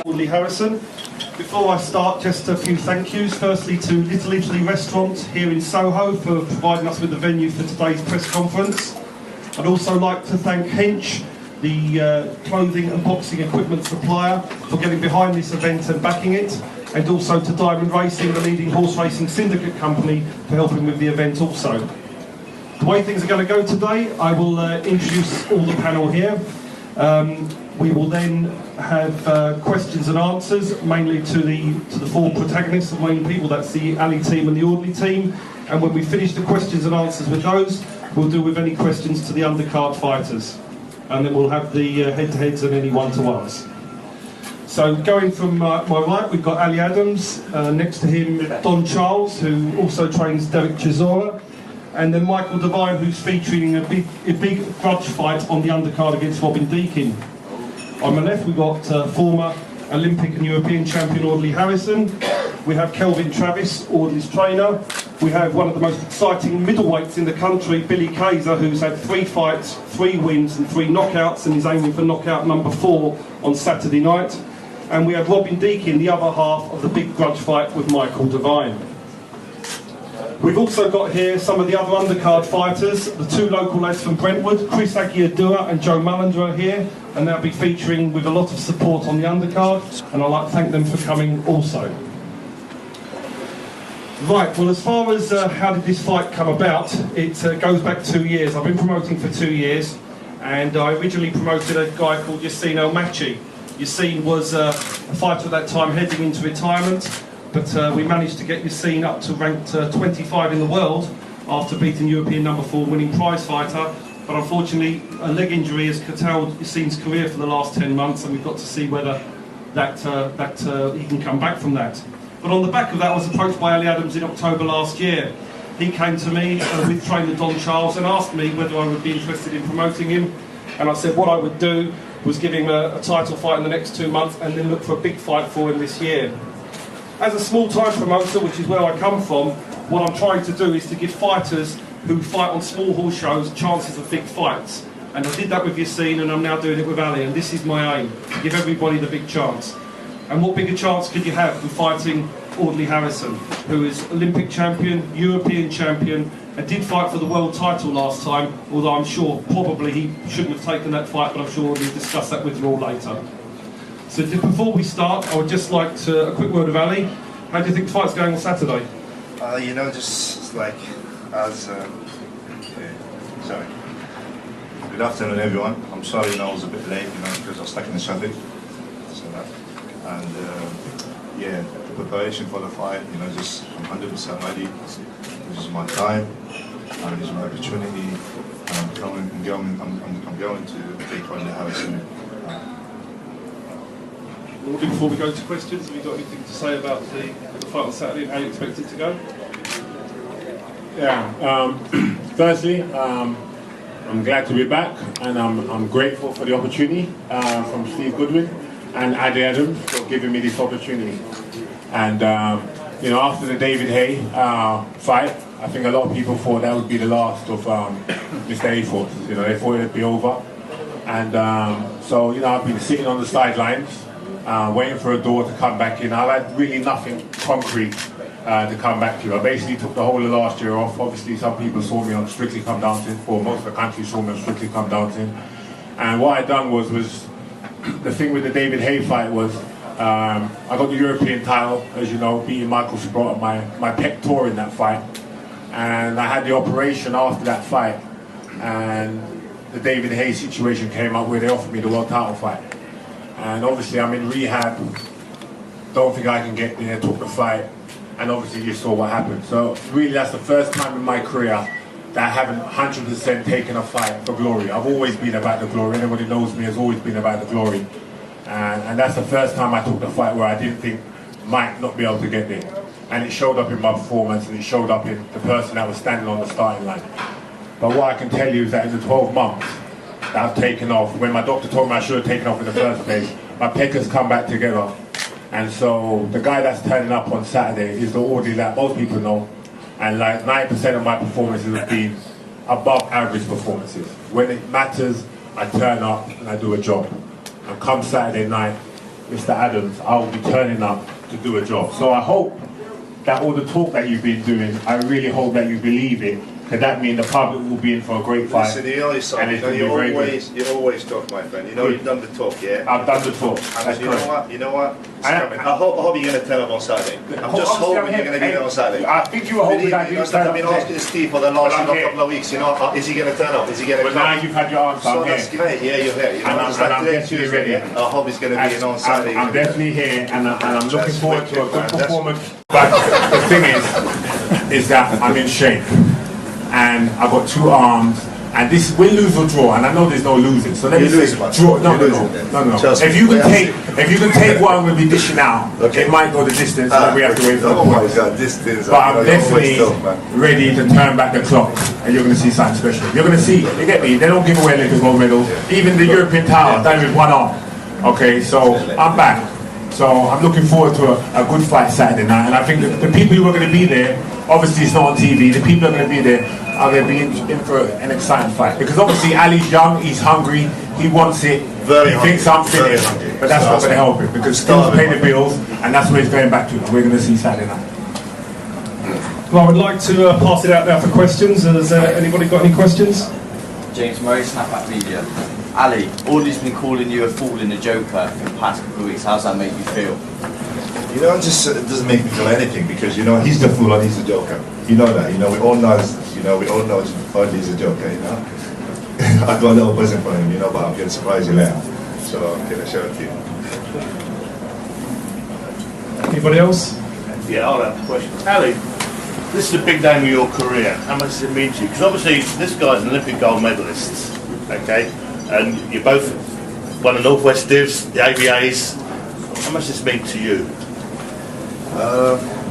Audley Harrison. Before I start, just a few thank yous. Firstly to Little Italy Restaurant here in Soho for providing us with the venue for today's press conference. I'd also like to thank Hench, the clothing and boxing equipment supplier, for getting behind this event and backing it, and also to Diamond Racing, the leading horse racing syndicate company, for helping with the event also. The way things are going to go today, I will introduce all the panel here. We will then have questions and answers, mainly to the four protagonists, the main people. That's the Ali team and the Audley team. And when we finish the questions and answers with those, we'll deal with any questions to the undercard fighters. And then we'll have the head-to-heads and any one-to-ones. So going from my right, we've got Ali Adams. Next to him, Don Charles, who also trains Derek Chisora. And then Michael Devine, who's featuring a big grudge fight on the undercard against Robin Deakin. On my left, we've got former Olympic and European champion Audley Harrison. We have Kelvin Travis, Audley's trainer. We have one of the most exciting middleweights in the country, Billy Kaiser, who's had 3 fights, 3 wins and 3 knockouts, and is aiming for knockout number 4 on Saturday night. And we have Robin Deakin, the other half of the big grudge fight with Michael Devine. We've also got here some of the other undercard fighters, the 2 local lads from Brentwood, Chris Aguiadua and Joe Mullender are here, and they'll be featuring with a lot of support on the undercard, and I'd like to thank them for coming also. Right, well, as far as how did this fight come about, it goes back 2 years. I've been promoting for 2 years, and I originally promoted a guy called Yassine El Machi. Yassine was a fighter at that time heading into retirement, but we managed to get Yassine up to ranked 25 in the world after beating European number 4 winning prize fighter. But unfortunately, a leg injury has curtailed Yassine's career for the last 10 months, and we've got to see whether he can come back from that. But on the back of that, I was approached by Ali Adams in October last year. He came to me with trainer Don Charles and asked me whether I would be interested in promoting him. And I said what I would do was give him a title fight in the next 2 months and then look for a big fight for him this year. As a small-time promoter, which is where I come from, what I'm trying to do is to give fighters who fight on small horse shows chances of big fights. And I did that with Yassine, and I'm now doing it with Ali, and this is my aim, to give everybody the big chance. And what bigger chance could you have than fighting Audley Harrison, who is Olympic champion, European champion, and did fight for the world title last time, although I'm sure probably he shouldn't have taken that fight, but I'm sure we'll discuss that with you all later. So before we start, I would just like to, a quick word of Ali. How do you think the fight's going on Saturday? You know, just like as... sorry. Good afternoon, everyone. I'm sorry, I was a bit late, because I was stuck in the traffic. So that. And yeah, the preparation for the fight, just I'm 100% ready. This is my time, and this is my opportunity. And I'm going to take Audley Harrison. Before we go to questions, have you got anything to say about the fight on Saturday and how you expect it to go? Yeah. Firstly, I'm glad to be back, and I'm grateful for the opportunity from Steve Goodwin and Audley Adams for giving me this opportunity. And after the David Hay fight, I think a lot of people thought that would be the last of Mr. A-Force. They thought it'd be over. And so I've been sitting on the sidelines, waiting for a door to come back in. I had really nothing concrete to come back to. I basically took the whole of last year off. Obviously, some people saw me on Strictly Come Dancing, or most of the country saw me on Strictly Come Dancing. And what I'd done was the thing with the David Hay fight was I got the European title, as you know, beating Michael Sprott at my pec in that fight. And I had the operation after that fight, and the David Hay situation came up where they offered me the world title fight. And obviously I'm in rehab, don't think I can get there, took the fight, and obviously you saw what happened. So really that's the first time in my career that I haven't 100% taken a fight for glory. I've always been about the glory. Anybody who knows me has always been about the glory. And that's the first time I took the fight where I didn't think might not be able to get there. And it showed up in my performance, and it showed up in the person that was standing on the starting line. But what I can tell you is that in the 12 months that I've taken off, when my doctor told me I should have taken off in the first place, my pec has come back together. And so the guy that's turning up on Saturday is the Audley that most people know. and like 90% of my performances have been above average performances. When it matters, I turn up and I do a job. And come Saturday night, Mr. Adams, I will be turning up to do a job. So I hope that all the talk that you've been doing, I really hope that you believe it, because that means the public will be in for a great fight. Listen, you know, you always talk, my friend. You know, you've done the talk, yeah? I've done the talk. And you know what? It's coming. I hope you're going to turn up on Saturday. I'm just hoping you're going to be there on Saturday. I think you were hoping that you would turn up. I've been asking Steve for the last couple of weeks, you know, is he going to turn up? Is he going to come? But now you've had your answer, so I'm that's here. great, yeah, you're here. You know, And I'm definitely ready. I hope he's going to be in on Saturday. I'm definitely here, and I'm looking forward to a good performance. But the thing is that I'm in shape, and I've got 2 arms, and this win, lose or draw, and I know there's no losing. So let me say, draw. No. If you can take one, we'll be dishing out. Okay. It might go the distance, and then we have to wait for the points. But I'm definitely ready to turn back the clock, and you're going to see something special. You're going to see. You get me? They don't give away Olympic gold medals. Even the European title, done with 1 arm. Okay, so I'm back. So I'm looking forward to a good fight Saturday night, and I think the people who are going to be there, obviously it's not on TV, the people who are going to be there are going to be in for an exciting fight. Because obviously Ali's young, he's hungry, he wants it, he thinks I'm finished, but that's not going to help him, because skills pay the bills, and that's where he's going back to, and we're going to see Saturday night. Well, I would like to pass it out now for questions. Has anybody got any questions? James Murray, Snapback Media. Ali, Audley's been calling you a fool and a joker for the past couple of weeks. How's that make you feel? You know, it doesn't make me feel anything, because, you know, he's the fool and he's the joker. You know that, you know, we all know Audley's a joker, you know. I got a little present for him, you know, but I'm going to surprise you later. So I'm going to show it to you. Anybody else? Yeah, I'll have a question. Ali, this is a big name of your career. How much does it mean to you? Because obviously this guy's an Olympic gold medalist, okay? And you both won the Northwest Divs, the ABAs. How much does this mean to you?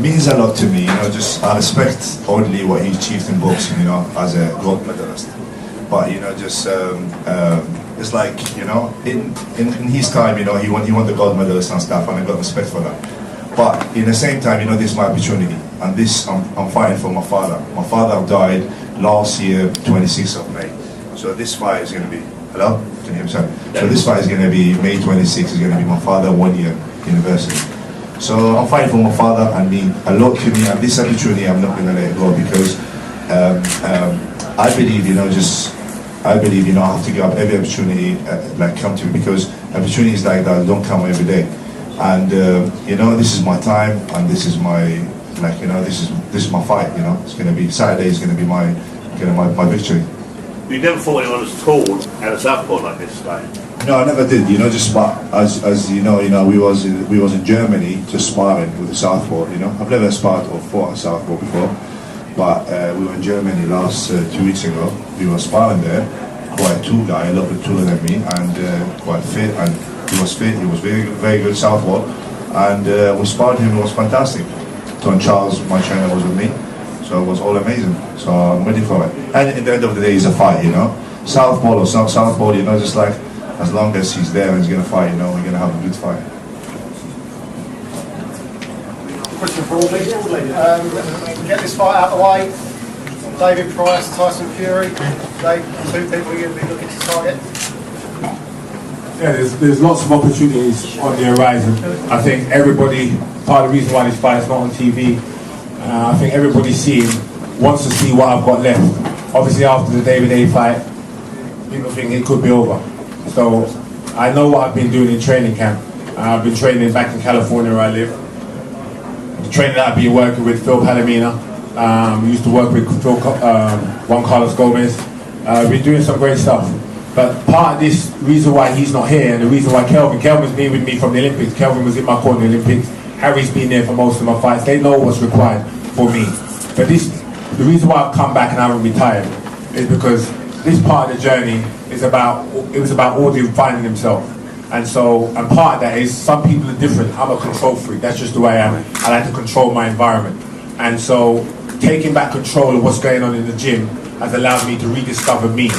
Means a lot to me, you know. Just I respect Audley what he achieved in boxing, you know, as a gold medalist. But you know, just it's like, you know, in his time, you know, he won the gold medalist and stuff, and I got respect for that. But in the same time, you know, this is my opportunity, and this I'm fighting for my father. My father died last year, 26th of May. So this fight is going to be. Hello? Can you hear me, sir? So this fight is going to be May 26th. Is going to be my father 1 year anniversary. So I'm fighting for my father, and mean a lot to me. And this opportunity, I'm not going to let it go, because I believe, you know, I have to give up every opportunity like come to me, because opportunities like that don't come every day. And you know, this is my time, and this is my, like, you know, this is my fight. You know, it's going to be Saturday. Is going to be my victory. You never thought anyone was tall at a southpaw like this guy? No, I never did. You know, just as you know, we was in Germany just sparring with the southpaw. You know, I've never sparred or fought a southpaw before, but we were in Germany last 2 weeks ago. We were sparring there. Quite tall guy, a little bit taller than me, and quite fit. And he was fit. He was very good southpaw, and we sparred him. It was fantastic. Don Charles, my trainer, was with me. So it was all amazing. So I'm ready for it. And at the end of the day, it's a fight, you know. Southpaw or southpaw, you know, just like as long as he's there and he's going to fight, you know, we're going to have a good fight. Question for Audley. Get this fight out of the way. David Price, Tyson Fury. They 2 people you're going to be looking to target. Yeah, there's lots of opportunities on the horizon. I think everybody, part of the reason why this fight is not on TV, I think everybody wants to see what I've got left. Obviously after the David A fight, people think it could be over. So I know what I've been doing in training camp. I've been training back in California where I live. The training that I've been working with Phil Palomino. Used to work with Juan Carlos Gomez. We're doing some great stuff. But part of this reason why he's not here, and the reason why Kelvin's been with me from the Olympics. Kelvin was in my corner in the Olympics. Harry's been there for most of my fights. They know what's required for me. But the reason why I've come back and I haven't retired is because this part of the journey is about Audley finding himself. And part of that is some people are different. I'm a control freak. That's just the way I am. I like to control my environment. And so taking back control of what's going on in the gym has allowed me to rediscover me.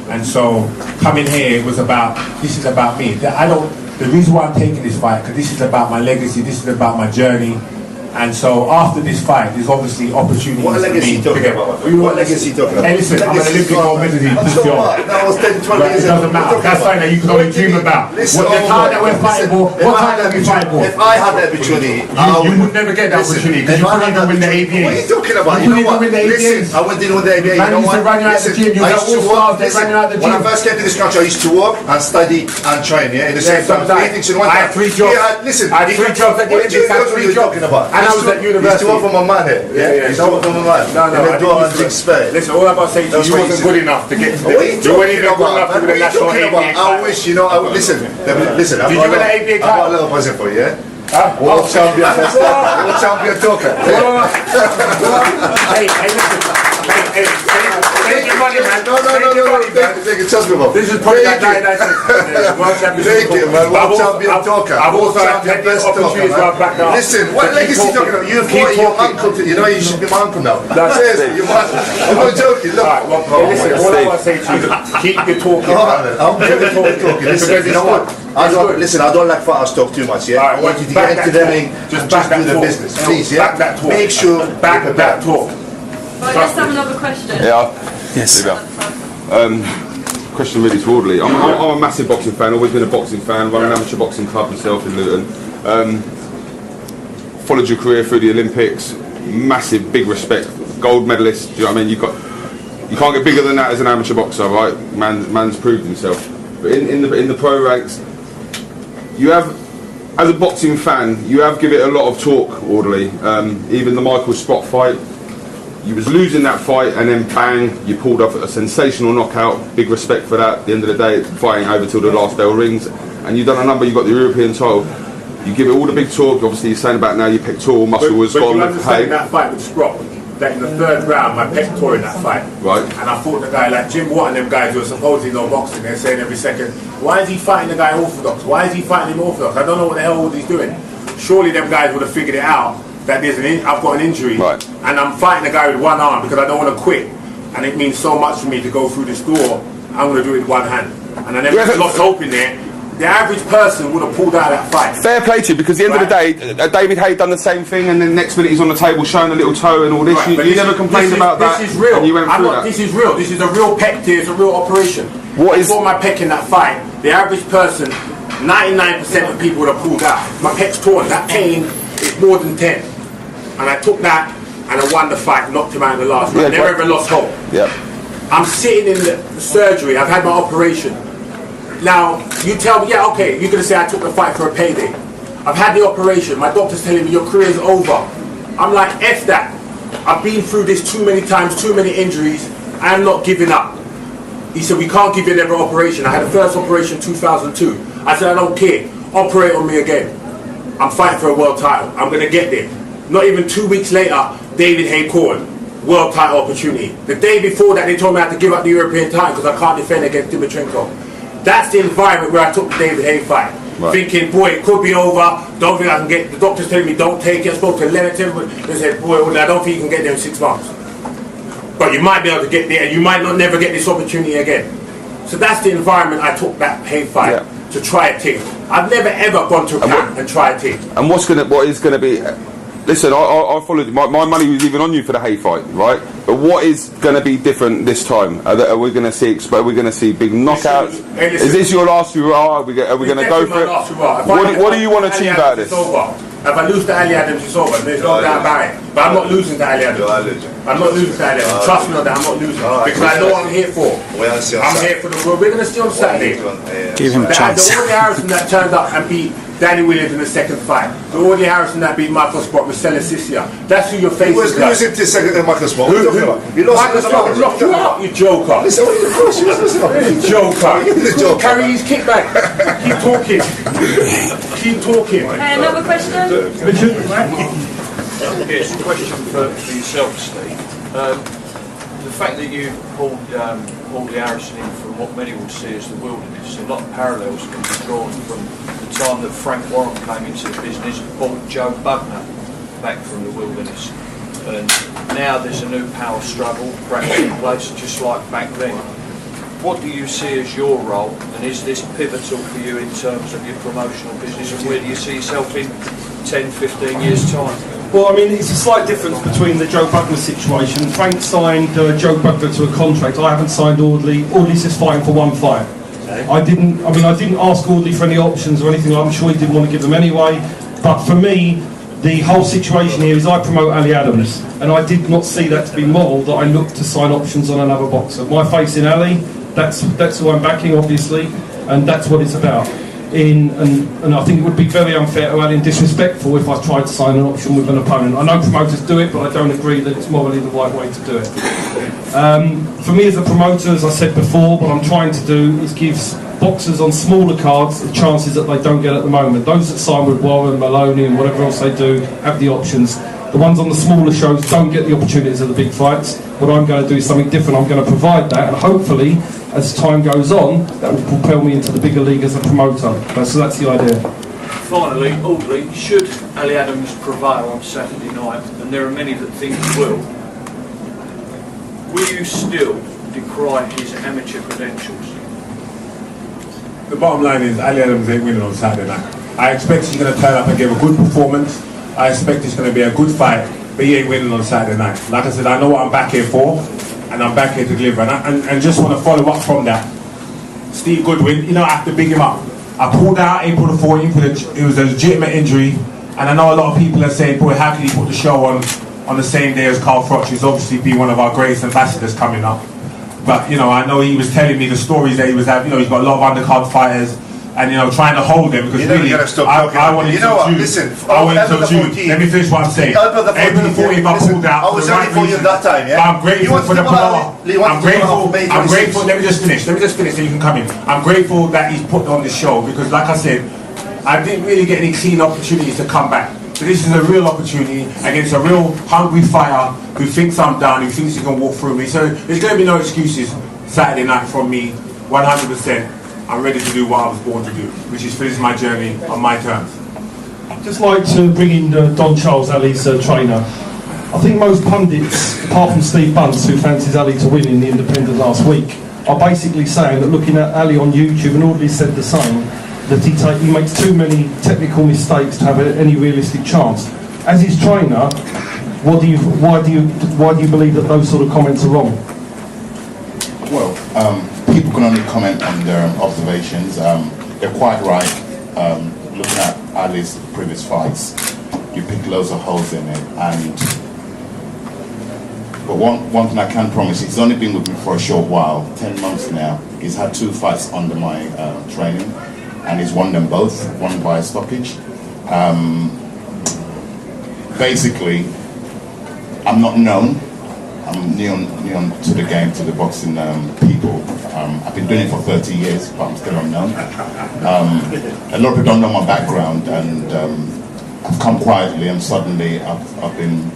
And so coming here was this is about me. The reason why I'm taking this fight, because this is about my legacy, this is about my journey, And so after this fight, there's obviously opportunities. What legacy to talking get- about? We What want- legacy talking about? Hey, listen, I'm an Olympic gold medalist. That was 10, 12 But years it ago. doesn't matter. That's something that you can only dream about. Listen, What the time that we're fighting for, what time that we fight for? If I had the opportunity, You would never get that opportunity because you couldn't even win the ABA. What are you talking about? You You know couldn't what? even win the Listen, ABAs. I went in with the ABA. Man You know used to what? run you out the gym. You I got used to all work. stars, they Listen, run you out the when I gym. first came to this country, I used to work and study and train. Yeah, in the same time. sometimes. Three things in one I time. had 3 jobs. Listen, I had 3 jobs at the what Olympics. I had 3 you jobs. talking about? And I was at You university. used to work for my man here. Yeah, you used to work for my man. No, In the I door didn't and used to- Big Spade. Listen, all I'm about to say to That's you, what you you wasn't said. good enough to get to What are you this. You weren't talking even good about? enough to Man? win What the are you national talking ABA about? I title. wish, you know, listen, Did you win an ABA I've got a title? little present for you, yeah? Huh? World champion, world champion talker. Hey, listen. Hey, save your money, man. No, Save your money, man. take it, trust me, bro. This is probably Take that it. guy World Champion. Take it, man. World champion talker. I've World also had champion plenty of best talker, opportunities where I've backed man. up. Listen, what But legacy keep talking about? You've Keep got your talking. uncle. You know you should be my uncle now. That's Seriously, you're my uncle. I'm not joking. Look. Alright, well, listen, all I want to say to you, keep your talking. All right, then. I'm talking. Listen, you know what? Listen, I don't like fighters talk too much, yeah? Alright, I want you to back get into that the ring talk. and Just just back do that the talk. business, No, please, yeah? back that talk. Make sure Back that talk. Right, let's have another question. Yeah. Yes. Question really to Audley. I'm a massive boxing fan, always been a boxing fan, run an amateur boxing club myself in Luton. Followed your career through the Olympics, massive, big respect, gold medalist, do you know what I mean? You can't get bigger than that as an amateur boxer, right? Man's proved himself. But in the pro ranks, you have, as a boxing fan, you have given it a lot of talk, Audley. Even the Michael Sprott fight, you was losing that fight and then bang, you pulled off a sensational knockout. Big respect for that. At the end of the day, fighting over till the last bell rings. And you've done a number, you got the European title. You give it all the big talk. Obviously you're saying about now your pectoral muscle was But gone you with understand hay. that fight with Sprott, that in the 3rd round, my pec tore in that fight. Right. And I fought the guy like Jim Watt and them guys who are supposedly no boxing. They're saying every second, why is he fighting the guy orthodox? Why is he fighting him orthodox? I don't know what the hell he's doing. Surely them guys would have figured it out that I've got an injury. Right. And I'm fighting the guy with one arm because I don't want to quit. And it means so much for me to go through this door. I'm going to do it with one hand. And I never lost hope in there. The average person would have pulled out of that fight. Fair play to you, because at the end of the day, David Hay done the same thing, and then next minute he's on the table showing a little toe and all this. Right, but you never complained about that. This is real. And you went through that. This is real. This is a real pec tear. It's a real operation. I saw my pec in that fight. The average person, 99% of people would have pulled out. My pec's torn. That pain is more than 10. And I took that and I won the fight, knocked him out in the last round. Never ever lost hope. Yeah. I'm sitting in the surgery. I've had my operation. Now, you tell me, yeah, okay, you're going to say I took the fight for a payday. I've had the operation. My doctor's telling me your career's over. I'm like, F that. I've been through this too many times, too many injuries. I am not giving up. He said, we can't give you another operation. I had the first operation in 2002. I said, I don't care. Operate on me again. I'm fighting for a world title. I'm going to get there. Not even 2 weeks later, David Hay called. World title opportunity. The day before that, they told me I had to give up the European title because I can't defend against Dimitrenko. That's the environment where I took the David Hay fight. Right. Thinking, boy, it could be over. Don't think I can get. The doctor's telling me don't take it. I spoke to Leonard. They said, boy, I don't think you can get there in 6 months. But you might be able to get there, and you might not never get this opportunity again. So that's the environment I took that Hay fight to try a thing. I've never ever gone to a camp and tried a thing. And what is going to be? Listen, I followed. My money was even on you for the Hay fight, right? But what is going to be different this time? Are we going to see? Are we going to see big knockouts? Is this your last hurrah? Are we going to go for it? What do you want to achieve out of this? If I lose to Ali Adams, it's over. There's no doubt about it. But I'm not losing to Ali Adams. I'm not losing to Ali Adams. Trust me on that. I'm not losing because I know what I'm here for. I'm here for the world. We're going to see on Saturday. Give him a chance. The Audley Harrison that turned up and beat Danny Williams in the second fight. The Audley Harrison that beat Michael Sprott with Stella Sissia. That's who you're facing. Who was losing to second Michael Sprott? Who? You lost Michael Sprott knocked you out, you joker. Listen, what are you the Joker. Carry his kickback. Keep talking. Keep talking. Another question? Yes, a question for yourself, Steve. The fact that you pulled Audley Harrison in from what many would see as the wilderness, a lot of parallels can be drawn from the time that Frank Warren came into the business and bought Joe Bugner back from the wilderness. And now there's a new power struggle perhaps in place, just like back then. What do you see as your role, and is this pivotal for you in terms of your promotional business, and where do you see yourself in 10, 15 years' time? Well, I mean, it's a slight difference between the Joe Butler situation. Frank signed Joe Butler to a contract. I haven't signed Audley. Audley's just fighting for one fight. Okay. I didn't ask Audley for any options or anything. I'm sure he didn't want to give them anyway. But for me, the whole situation here is I promote Ali Adams, and I did not see that to be moral that I looked to sign options on another boxer. My faith in Ali, that's who I'm backing, obviously, and that's what it's about. And I think it would be very unfair to Ali and disrespectful if I tried to sign an option with an opponent. I know promoters do it, but I don't agree that it's morally the right way to do it. For me as a promoter, as I said before, what I'm trying to do is give boxers on smaller cards the chances that they don't get at the moment. Those that sign with Warren, Maloney and whatever else they do have the options. The ones on the smaller shows don't get the opportunities of the big fights. What I'm going to do is something different. I'm going to provide that, and hopefully, as time goes on, that will propel me into the bigger league as a promoter. So that's the idea. Finally, Audley, should Ali Adams prevail on Saturday night, and there are many that think he will you still decry his amateur credentials? The bottom line is Ali Adams ain't winning on Saturday night. I expect he's going to turn up and give a good performance. I expect it's going to be a good fight, but he ain't winning on Saturday night. Like I said, I know what I'm back here for, and I'm back here to deliver. And just want to follow up from that. Steve Goodwin, you know, I have to big him up. I pulled out April the 14th, it was a legitimate injury, and I know a lot of people are saying, boy, how can he put the show on the same day as Carl Froch, who's obviously been one of our greatest ambassadors coming up. But, you know, I know he was telling me the stories that he was having, you know, he's got a lot of undercard fighters, and, you know, trying to hold them, because really, I wanted you know what, listen, let me finish what I'm saying. April the 14th, I pulled out. I was only for you at that time, yeah? But I'm grateful for the promoter. I'm grateful, let me just finish so you can come in. I'm grateful that he's put on this show, because like I said, I didn't really get any clean opportunities to come back. So this is a real opportunity against a real hungry fighter who thinks I'm done, who thinks he can walk through me. So there's going to be no excuses Saturday night from me, 100%. I'm ready to do what I was born to do, which is finish my journey on my terms. I'd just like to bring in Don Charles, Ali's trainer. I think most pundits, apart from Steve Bunce, who fancies Ali to win in the Independent last week, are basically saying that looking at Ali on YouTube, and Audley said the same, that he makes too many technical mistakes to have any realistic chance. As his trainer, why do you believe that those sort of comments are wrong? Well, people can only comment on their observations. They're quite right. Looking at Ali's previous fights, you pick loads of holes in it. But one thing I can promise, he's only been with me for a short while, 10 months now. He's had 2 fights under my training, and he's won them both, one by stoppage. Basically, I'm not known. I'm new to the game, to the boxing people. I've been doing it for 30 years, but I'm still unknown. A lot of people don't know my background, and I've come quietly, and suddenly I've been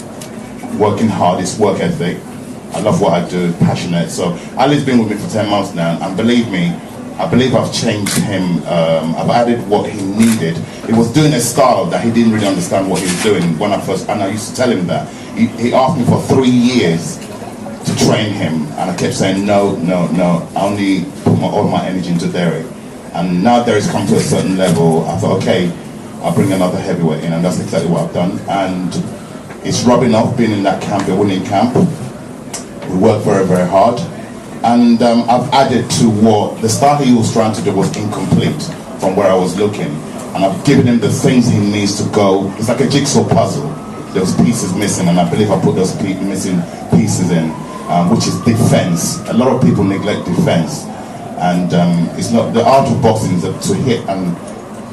working hard. It's work ethic. I love what I do, passionate. So Ali's been with me for 10 months now, and believe me, I believe I've changed him. I've added what he needed. He was doing a style that he didn't really understand what he was doing when and I used to tell him that. He asked me for 3 years to train him, and I kept saying no. I only put all my energy into Derek, and now Derek's come to a certain level. I thought, okay, I'll bring another heavyweight in, and that's exactly what I've done. And it's rubbing off being in that camp, a winning camp. We work very, very hard. And I've added to what the style he was trying to do was incomplete from where I was looking. And I've given him the things he needs to go. It's like a jigsaw puzzle. There's pieces missing, and I believe I put those missing pieces in, which is defense. A lot of people neglect defense. And it's not, the art of boxing is to hit and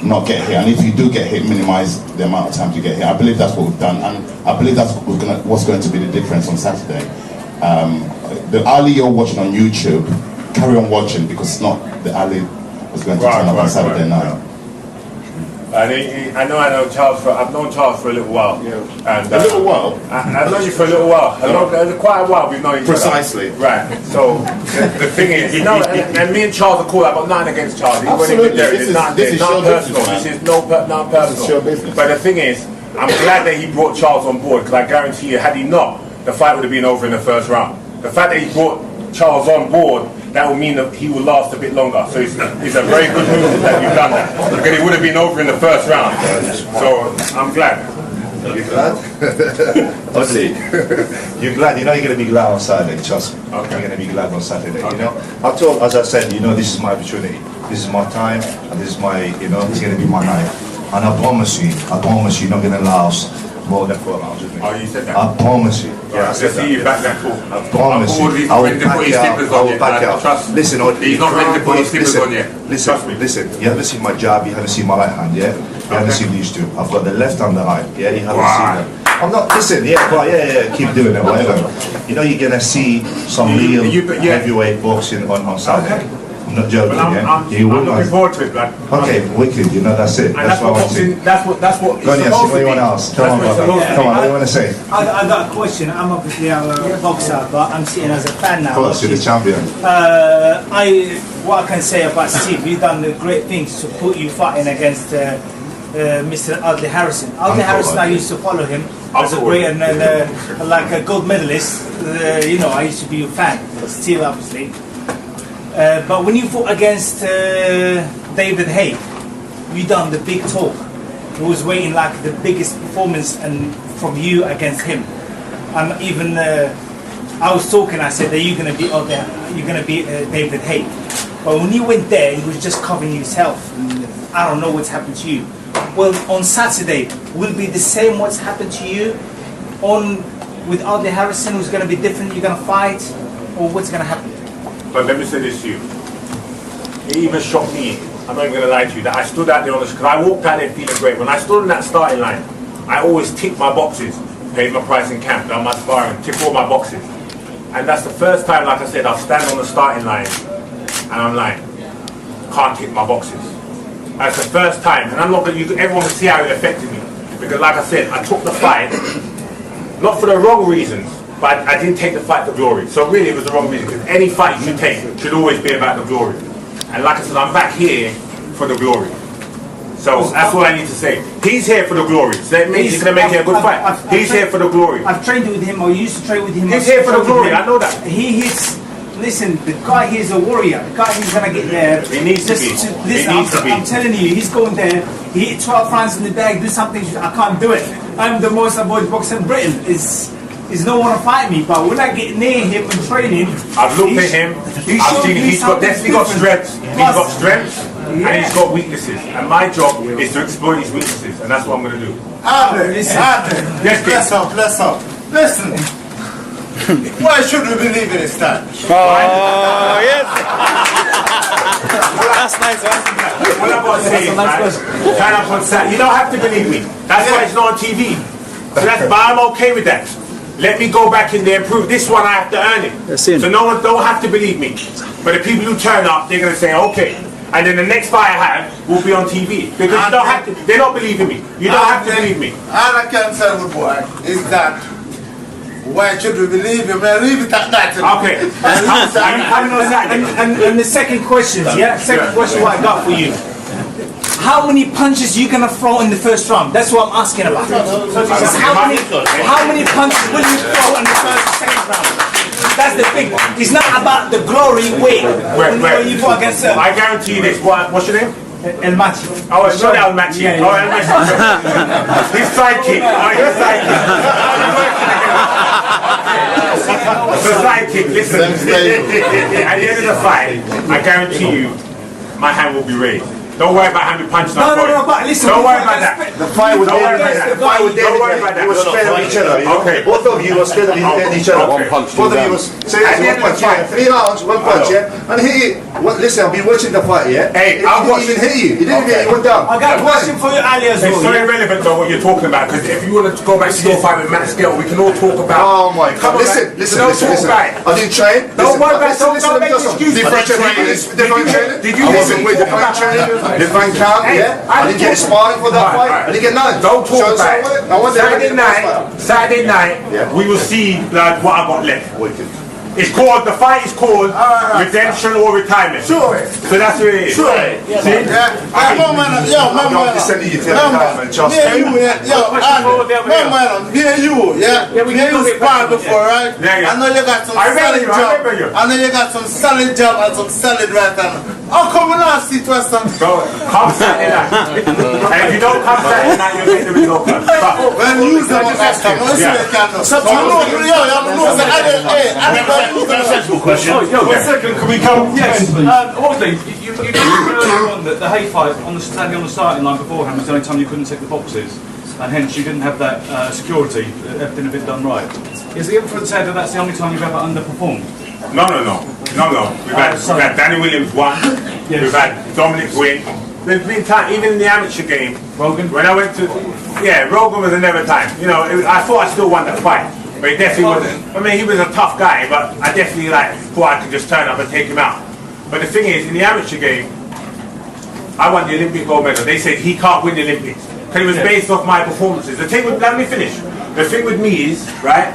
not get hit. And if you do get hit, minimize the amount of times you get hit. I believe that's what we've done. And I believe that's what's going to be the difference on Saturday. The Ali you're watching on YouTube, carry on watching, because it's not the Ali was going to turn up on Saturday night. I know Charles I've known Charles for a little while. Yeah. And, A little while? I've known you for a little while. Quite a while we've known each other. Precisely. Right. So the thing is, you know, and me and Charles are cool. I've got nothing against Charles. Absolutely. This is not personal. Business, this is not personal. This is show business. But the thing is, I'm glad that he brought Charles on board, because I guarantee you, had he not, the fight would have been over in the first round. The fact that he brought Charles on board, that will mean that he will last a bit longer. So it's a very good move that you've done that, because it would have been over in the first round. So I'm glad. You glad? Honestly, you're glad. You know you're going to be glad on Saturday. Trust me. Okay. You're going to be glad on Saturday. You know, as I said, you know, this is my opportunity. This is my time, and this is my, you know, it's going to be my night. And I promise you, you're not going to last more than 4 hours with me. Oh, you said that? I promise you. Yeah, I said see you back that cool. I promise you. I will back you out. I will back out. Trust. Listen, he's not ready to put his slippers on yet. Listen. You haven't seen my jab. You haven't seen my right hand. Yeah. You haven't seen these two. I've got the left and the right. Yeah. You haven't seen them. I'm not. Listen. Yeah. But yeah. Keep doing it. Whatever. You know you're gonna see some real heavyweight boxing on Saturday. Okay. I'm not joking. I'm looking forward to it, lad. Okay, wicked. You know that's it. And that's what boxing. That's what. Go on, yes. What do you want to ask? Come on, brother. Come on. What do you want to say? I got a question. I'm obviously a boxer, but I'm sitting as a fan now. Of course, you're the champion. What I can say about Steve, you've done the great things to put you fighting against Mr. Audley Harrison. Audley Harrison, I used to follow him as a great and like a gold medalist. You know, I used to be a fan. Still, obviously. But when you fought against David Haye, you done the big talk. He was waiting like the biggest performance and from you against him. And even I was talking. I said that you're gonna be David Haye. But when you went there, you was just covering yourself. And I don't know what's happened to you. Well, on Saturday, will it be the same what's happened to you? With Audley Harrison, who's gonna be different? You're gonna fight, or what's gonna happen? But let me say this to you. It even shocked me, I'm not even going to lie to you, that I stood out there on the because I walked out there feeling great. When I stood in that starting line, I always tick my boxes, paid my price in camp, done my sparring, tick all my boxes. And that's the first time, like I said, I'll stand on the starting line and I'm like, can't tick my boxes. That's the first time, and I'm not going to, everyone can see how it affected me. Because like I said, I took the fight, not for the wrong reasons, but I didn't take the fight for glory. So really it was the wrong reason, because any fight you take should always be about the glory. And like I said, I'm back here for the glory. So that's all I need to say. He's here for the glory. So that means he's going to make it a good fight. He's here for the glory. I've trained with him, or used to train with him. He's here for the glory, I know that. Listen, the guy here is a warrior. The guy he's going to get there. He needs to be. Listen, I'm telling you, he's going there. He hit 12 rounds in the bag, do something, I can't do it. I'm the most avoided boxer in Britain. He's no one to fight me, but when I get near him and training, I've looked at him, I've seen he's definitely got strengths, and he's got weaknesses. And my job is to exploit his weaknesses, and that's what I'm going to do. Yes, bless up. Listen, why should we believe in his time? Oh, yes! That's nice, man. What I'm going to say is, man, turn up on Saturday. You don't have to believe me. That's why it's not on TV. So but I'm okay with that. Let me go back in there and prove this one I have to earn it. So no one don't have to believe me. But the people who turn up, they're going to say, okay. And then the next fight I have will be on TV. Because you don't have to, they're not believing me. You don't have to believe me. All I can tell you, boy, is that why should we believe him? Leave it at that. Okay. And the second question, second question what I got for you. How many punches you gonna throw in the first round? That's what I'm asking about. How many punches will you throw in the first and second round? That's the thing. It's not about the glory weight. When you go against I guarantee you this. What's your name? El Machi. Oh, it's not El Machi. Yeah. Oh, El Machi. His sidekick. Oh, his sidekick. The sidekick. Listen. At the end of the fight, I guarantee you, my hand will be raised. Don't worry about how many punches I'm throwing. No, but listen. Don't worry about that. The fight with David, Don't worry about that. was scared of each other. Okay. Both of you were scared of each other. One punch, Both of you was saying one punch. 3 rounds, 1 punch, And he, listen, I've been watching the fight, Hey, he didn't even hit you. He didn't hit you. He went down. I got a question for you, Ali, as well. It's so irrelevant though what you're talking about, because if you want to go back to your fight with Matt Scale, we can all talk about. Oh my God! Listen. I didn't train. Don't worry about. Don't make excuses. Different training. Did you listen? Different training. Different camp. Yeah. I didn't get sparring for that fight. I didn't get none. Don't talk about it. Saturday night, we will see what I got left. Wicked. the fight is called redemption or retirement. Sure. So that's what it is. Sure. See? Yeah. Man, me and you, yeah. Me and you sparred before, right? I know you got some solid job. I know you got some solid job and some solid right hand. How come we not see to us? Come Saturday night. And if you don't come Saturday night, you'll get the result. When you use them last time, let's see what you can do. Very sensible question. One second, can we come? Yes, please? Audley, you mentioned earlier on that the hay fight standing on the starting line beforehand was the only time you couldn't tick the boxes, and hence you didn't have that security, everything had been done right. Is the inference said that that's the only time you've ever underperformed? No. We've had Danny Williams won. Yes. We've had Dominic win. There's been time, even in the amateur game. Rogan? When I went to, Rogan was another time. You know, I thought I still won the fight. But he definitely wasn't. I mean, he was a tough guy, but I definitely thought I could just turn up and take him out. But the thing is, in the amateur game, I won the Olympic gold medal. They said he can't win the Olympics because it was based off my performances. The thing with, let me finish. The thing with me is, right,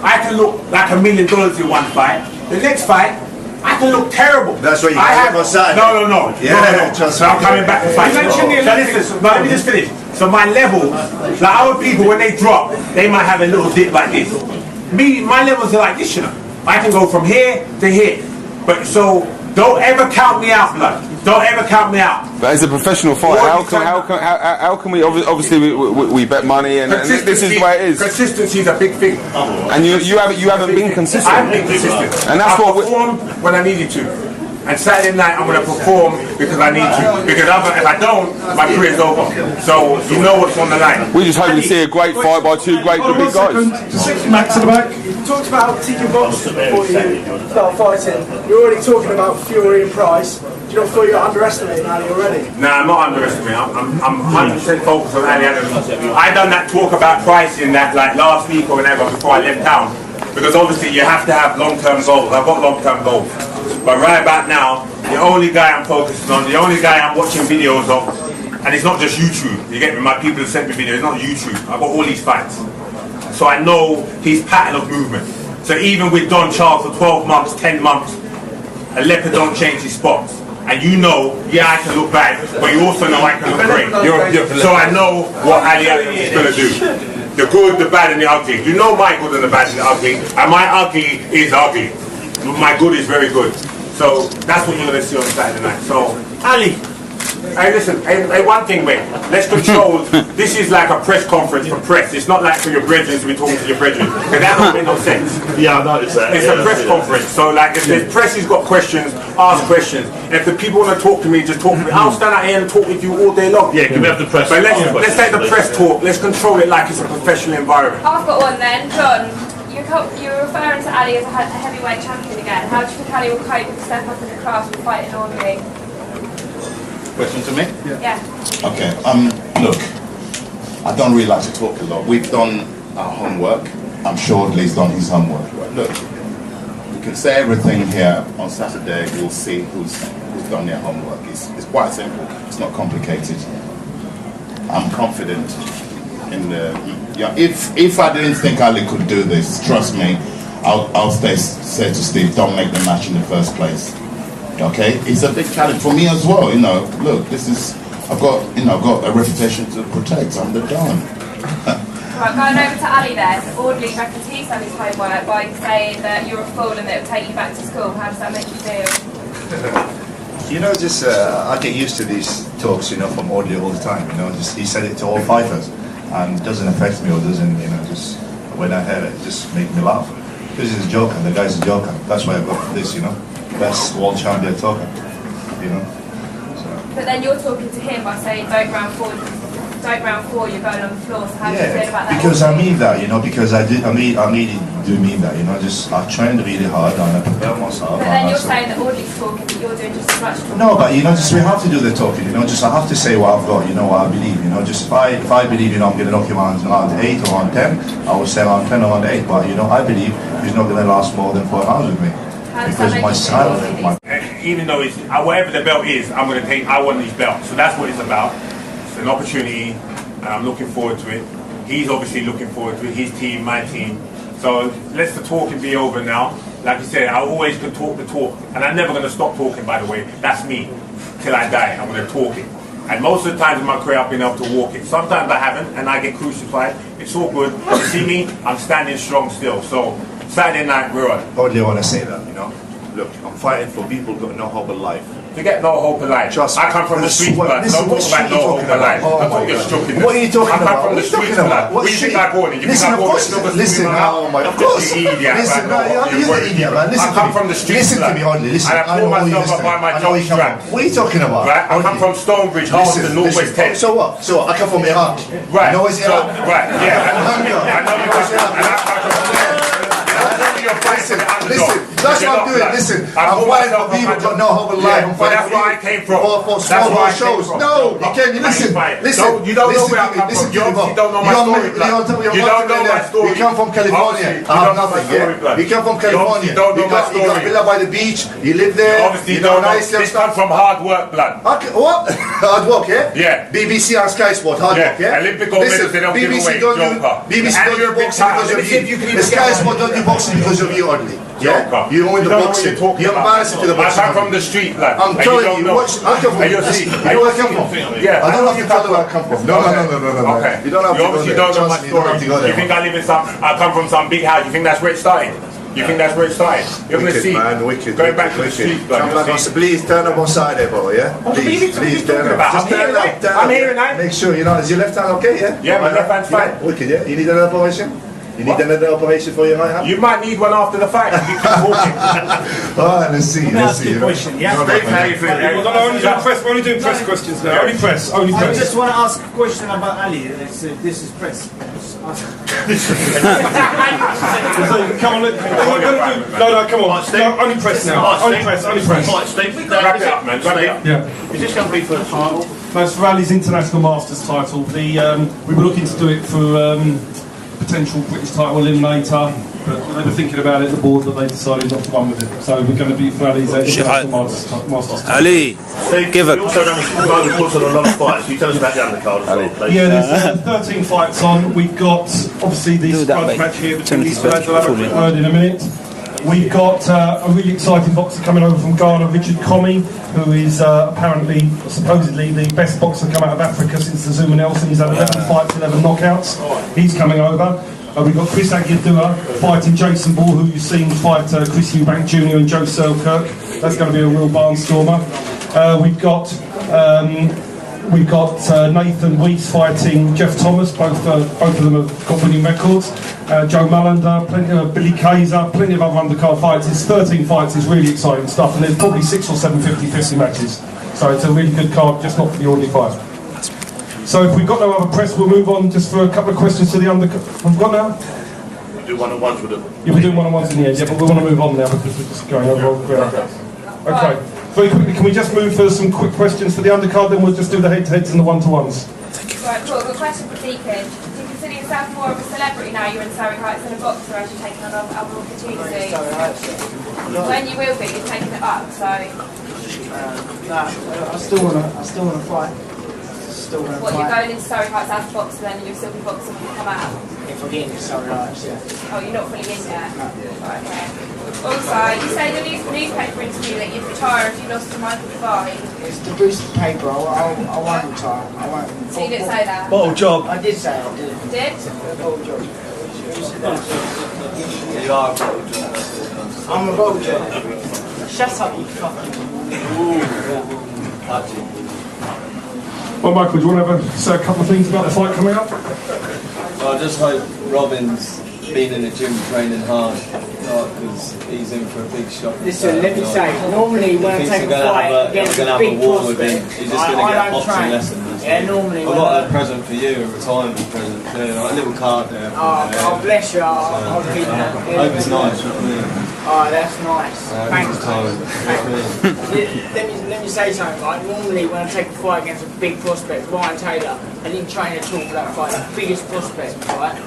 I can look like $1 million in one fight. The next fight, I can look terrible. That's what you got on Saturday. No. So I'm coming back to fight. Let me just finish. So my level, like other people, when they drop, they might have a little dip like this. Me, my levels are like this, you know. I can go from here to here. But so, don't ever count me out, blood. Don't ever count me out. But as a professional fighter, how can we? Obviously, we bet money, and this is the way it is. Consistency is a big thing. And you haven't been consistent. I've been consistent, and that's what performed when I needed to. And Saturday night I'm going to perform because I need to. Because if I don't, my career's over. So you know what's on the line. We just hope to see a great fight by two great big guys. Max at the back. You talked about ticking boxes before you start fighting. You're already talking about Fury and Price. Do you not feel you're underestimating Ali already? Nah, I'm not underestimating. I'm 100% focused on Ali Adams. I done that talk about pricing that like last week or whenever before I left town. Because obviously you have to have long-term goals. I've got long-term goals. But right about now, the only guy I'm focusing on, the only guy I'm watching videos of, and it's not just YouTube. You get me? My people have sent me videos. It's not YouTube. I've got all these fights. So I know his pattern of movement. So even with Don Charles for 12 months, 10 months, a leopard don't change his spots. And you know, yeah, I can look bad, but you also know I can look great. So I know what Ali Adams is going to do. The good, the bad, and the ugly. You know my good and the bad and the ugly, and my ugly is ugly. My good is very good. So that's what you're going to see on Saturday night. So, Ali, hey, listen, hey, one thing, mate. Let's control. This is like a press conference for press. It's not like for your brethren to be talking to your brethren. Because that don't make no sense. Yeah, I noticed that. It's a press conference. So, like, if the press has got questions, ask questions. If the people want to talk to me, just talk to me. I'll stand out here and talk with you all day long. Yeah, can we have the press? But let's take the press talk. Let's control it like it's a professional environment. I've got one then, John. You're referring to Ali as a heavyweight champion again. How do you think Ali will cope with step up in the class with fighting Audley? Question to me? Yeah. Okay. Look, I don't really like to talk a lot. We've done our homework. I'm sure Audley's done his homework. Look, we can say everything here on Saturday. We'll see who's done their homework. It's quite simple. It's not complicated. I'm confident in the. Yeah, if I didn't think Ali could do this, trust me, I'll say to Steve, don't make the match in the first place. Okay, it's a big challenge for me as well. You know, look, I've got a reputation to protect. I'm the Don. Right, going over to Ali then. Audley reckons he's done his homework by saying that you're a fool and that it'll take you back to school. How does that make you feel? You know, just I get used to these talks, you know, from Audley all the time. You know, just he said it to all fighters. And it doesn't affect me or doesn't, you know, just when I hear it, just make me laugh. This is a joker, the guy's a joker. That's why I got this, you know. Best world champion talker, you know. So. But then you're talking to him by saying don't round four, you're going on the floor. So how do you feel about that? Because I mean that, you know, because I really do mean that, you know, just I trained really hard and I prepare myself. But then you're saying that Audley's talking, but you're doing just as much talking. No, but you know, just we have to do the talking, you know, just I have to say what I've got, you know, what I believe, you know, just if I believe, you know, I'm going to knock him on 8 or on 10, I will say on 10 or on 8, but you know, I believe he's not going to last more than 4 hours with me. Because my style, even though it's whatever the belt is, I want these belts. So that's what it's about. It's an opportunity, and I'm looking forward to it. He's obviously looking forward to it. His team, my team. So let's the talking be over now. like you said, I always can talk the talk, and I'm never going to stop talking, by the way. That's me. Till I die, I'm going to talk it. And most of the times in my career, I've been able to walk it. Sometimes I haven't, and I get crucified. It's all good. You see me? I'm standing strong still. So, Saturday night, we're on. Only want to say that, you know. Look, I'm fighting for people who've got no hope of life. Forget no hope of life. Trust I come from the streets, blood. Don't talk about no hope of life. Don't talk your stupidness. What are you talking about? I come from the streets, blood. What do you think I bought it? You think I bought it? Listen, oh my, of course. Listen, you're the idiot, man. Listen, I come from the streets, listen to me, Audley. Listen, and I pull myself up by my job strap. What are you talking about? Right? I come from Stonebridge, Harlem, Northwest 10. So what? So what? I come from Iraq. Right. You know it's Iraq? Right, yeah. I know you come from Listen, that's what I'm doing. Listen, I'm fighting for people who've got no hope of life. I'm fighting that's where I came from. For small shows. No, you can't. Listen, you don't know where I come from. You obviously don't know my story. You don't know my story. You come from California. I have nothing. Yeah. You come from California. You don't know my story. You got villa by the beach. You live there. Obviously, you know nice. This comes from hard work, blood. What? Hard work, yeah. Yeah. BBC and Sky Sport. Hard work, yeah. Olympic gold medals they don't give away. BBC don't do boxing because of you. Sky Sport don't do boxing because of you, Audley. Yeah, you own the boxing. You're embarrassing to the boxing. I come from the street, lad. I'm telling you, watch. I come from. You know where I come from? Yeah. I don't have to tell you where I come from. No. Okay. You don't have to go there. You don't know my story. You think I live in some? I come from some big house. You think that's where it started? You think that's where it started? You're going to see. Wicked. Going back to the street, please turn up on Saturday, bro. Yeah. Please turn up. Just turn up. I'm here tonight. Make sure you know. Is your left hand okay? Yeah. Yeah, my left hand's fine. Wicked. Yeah. You need another operation? You need another operation for your right hand? You might need one after the fight. You keep talking. Alright, let's see. Let's see. Question, yeah? We're only doing press questions now. Only press. I just want to ask a question about Ali. This is press. Come on, no, come on. No, only press now. Only press. Right, Steve, wrap it up, man. Wrap it up. Yeah. Is this going to be for the title? No, it's for Ali's International Masters title. We were looking to do it for potential British title eliminator, but they were thinking about it, the board, that they decided not to run with it. So we're going to be for Ali's International Masters title. Ali, give it. You also done a lot of fights. Can you tell us about the undercard as well, please? Yeah, there's 13 fights on. We've got, obviously, the scrubs match here between these two lads. I'll have a word in a minute. We've got a really exciting boxer coming over from Ghana, Richard Comey, who is apparently, supposedly, the best boxer to come out of Africa since the Zuma Nelson. He's had 11 fights, 11 knockouts. He's coming over. We've got Chris Aguilera fighting Jason Ball, who you've seen fight Chris Eubank Jr. and Joe Selkirk. That's going to be a real barnstormer. We've got Nathan Weiss fighting Jeff Thomas. Both of them have got winning records. Joe Mullender, plenty of Billy Kaiser, plenty of other undercard fights. It's 13 fights. It's really exciting stuff, and there's probably 6 or 7 50-50 matches. So it's a really good card, just not for the Audley fight. So if we've got no other press, we'll move on just for a couple of questions to the undercard. We've got now. We'll do one-on-ones with them. Yeah, we're doing one-on-ones in the end. Yeah, but we want to move on now because we're just going over all the ground. Okay. Very quickly, can we just move for some quick questions for the undercard, then we'll just do the head-to-heads and the one-to-ones. Right, cool. Good question for Deacon. Do you consider yourself more of a celebrity now you're in Surrey Heights than a boxer as you're taking on other opportunities? When you will be, you're taking it up, so... I still wanna fight. What, you're going into Surrey Heights as a boxer then and you'll still be boxing when you come out? If I get into Surrey Heights, yeah. Oh, you're not fully in yet? No. Right, okay. Also, you say in the newspaper interview that you'd retire if you lost to Michael Devine. It's to boost the paper. I won't retire. I won't. So you didn't say that? Bottle job. I did say it. I did. Did? Bottle job. You are a bottle job. I'm a bottle job. Shut up, you fucking... Well, Michael, do you want to say a couple of things about the fight coming up? I just hope Robin's been in the gym training hard, because he's in for a big shock. Listen, let me say, normally when I take a fight against a big prospect, he's just going to get a boxing lesson. Yeah, normally. I've got a present for you, a retirement present, like a little card there. Oh, bless you. I'll keep that. I hope it's nice, you know what I mean? Oh, that's nice. Thanks. Let me say something, right? Normally when I take a fight against a big prospect, Ryan Taylor, I didn't train at all for that fight, the biggest prospect, right?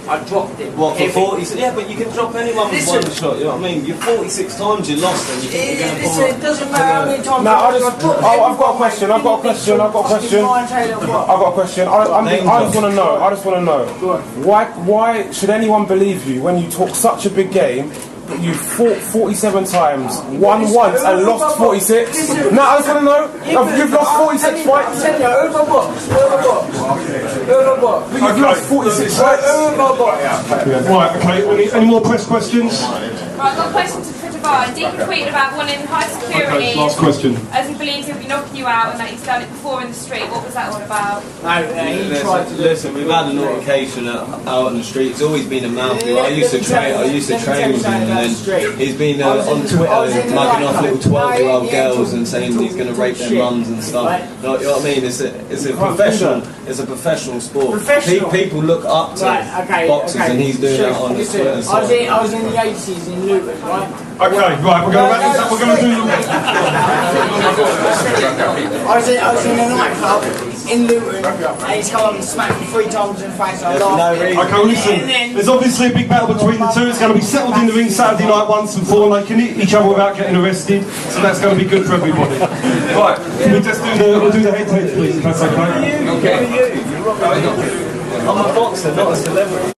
I dropped him. What, for 40? Yeah, but you can drop anyone with one shot, you know what I mean? You're 46 times you lost and you think you're going to pull it doesn't matter how many times I've got a question. I got a question. I just want to know. Why should anyone believe you when you talk such a big game, you fought 47 times, won once and lost 46. No, I just want to know, you've lost 46 fights. You've lost 46 fights. Right, okay, any more press questions? Right, I've got a question for Divine. Deacon tweeted about wanting high security. Okay, last question. As he believes he'll be knocking you out and that he's done it before in the street. What was that all about? Listen, we've had an altercation out on the street. It's always been a mouthy. I used to train with him, and then he's been on Twitter mugging off little 12-year-old girls and saying he's going to rape their mums and stuff. You know what I mean? It's a professional sport. People look up to boxers, and he's doing that on his Twitter. I was in the 80s in Luton, right? Okay, right, we're going to wrap this up. We're going to do I was in a nightclub in Luton, and he's come up and smacked me 3 times in the face. I laughed. Okay, well, listen, there's obviously a big battle between the two. It's going to be settled in the ring Saturday night once and for all. They can hit each other without getting arrested, so that's going to be good for everybody. Right, can we just we'll do the head-to-head, please, if that's okay? I'm a boxer, not a celebrity.